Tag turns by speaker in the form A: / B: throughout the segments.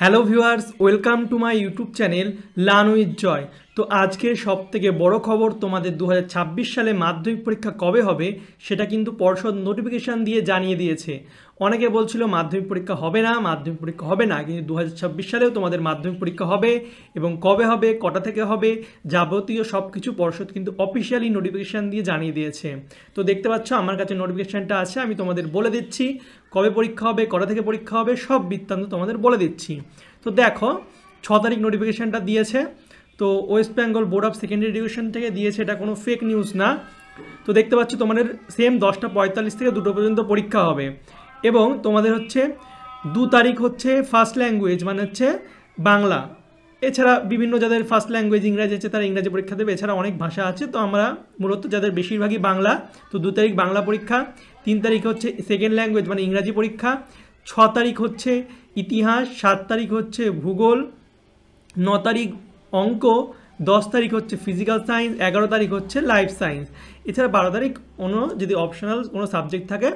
A: Hello viewers, welcome to my YouTube channel learn with Joy. তো আজকের সবথেকে বড় খবর, তোমাদের 2026 সালে মাধ্যমিক পরীক্ষা কবে হবে সেটা কিন্তু পর্ষদ নোটিফিকেশান দিয়ে জানিয়ে দিয়েছে। অনেকে বলছিল মাধ্যমিক পরীক্ষা হবে না, মাধ্যমিক পরীক্ষা হবে না, কিন্তু 2026 সালেও তোমাদের মাধ্যমিক পরীক্ষা হবে। এবং কবে হবে, কটা থেকে হবে, যাবতীয় সব কিছু পর্ষদ কিন্তু অফিসিয়ালি নোটিফিকেশান দিয়ে জানিয়ে দিয়েছে। তো দেখতে পাচ্ছ আমার কাছে নোটিফিকেশানটা আছে, আমি তোমাদের বলে দিচ্ছি কবে পরীক্ষা হবে, কটা থেকে পরীক্ষা হবে, সব বৃত্তান্ত তোমাদের বলে দিচ্ছি। তো দেখো 6 তারিখ নোটিফিকেশানটা দিয়েছে। তো West Bengal board of secondary education থেকে দিয়েছে, এটা কোনো ফেক নিউজ না। তো দেখতে পাচ্ছ তোমাদের সেম 10:45 থেকে 2টো পর্যন্ত পরীক্ষা হবে। এবং তোমাদের হচ্ছে 2 তারিখ হচ্ছে ফার্স্ট ল্যাঙ্গুয়েজ, মানে হচ্ছে বাংলা। এছাড়া বিভিন্ন যাদের ফার্স্ট ল্যাঙ্গুয়েজ ইংরাজি আছে তারা ইংরাজি পরীক্ষা দেবে, এছাড়া অনেক ভাষা আছে। তো আমরা মূলত যাদের বেশিরভাগই বাংলা, তো 2 তারিখ বাংলা পরীক্ষা, 3 তারিখ হচ্ছে সেকেন্ড ল্যাঙ্গুয়েজ মানে ইংরাজি পরীক্ষা, 6 তারিখ হচ্ছে ইতিহাস, 7 তারিখ হচ্ছে ভূগোল, 9 তারিখ অঙ্ক, 10 তারিখ হচ্ছে ফিজিক্যাল সায়েন্স, 11 তারিখ হচ্ছে লাইফ সায়েন্স। এছাড়া 12 তারিখ যদি অপশনাল কোনো সাবজেক্ট থাকে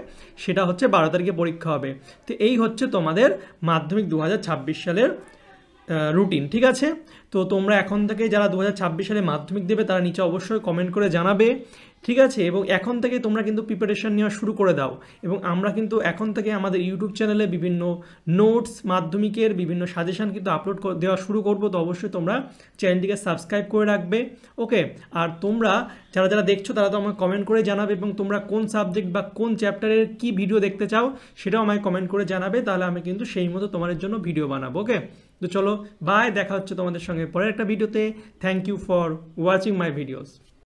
A: সেটা হচ্ছে 12 তারিখে পরীক্ষা হবে। তো এই হচ্ছে তোমাদের মাধ্যমিক 2026 সালের রুটিন, ঠিক আছে। তো তোমরা এখন থেকে যারা 2026 সালে মাধ্যমিক দেবে তারা নিচে অবশ্যই কমেন্ট করে জানাবে, ঠিক আছে। এবং এখন থেকে তোমরা কিন্তু প্রিপারেশন নেওয়া শুরু করে দাও। এবং আমরা কিন্তু এখন থেকে আমাদের ইউটিউব চ্যানেলে বিভিন্ন নোটস, মাধ্যমিকের বিভিন্ন সাজেশান কিন্তু আপলোড দেওয়া শুরু করবো। তো অবশ্যই তোমরা চ্যানেলটিকে সাবস্ক্রাইব করে রাখবে, ওকে। আর তোমরা যারা যারা দেখছো তারা তো আমাকে কমেন্ট করে জানাবে, এবং তোমরা কোন সাবজেক্ট বা কোন চ্যাপ্টারের কি ভিডিও দেখতে চাও সেটাও আমাকে কমেন্ট করে জানাবে, তাহলে আমি কিন্তু সেই মতো তোমাদের জন্য ভিডিও বানাবো, ওকে। তো চলো বাই, দেখা হচ্ছে তোমাদের সঙ্গে পরের একটা ভিডিওতে। Thank you for watching my videos.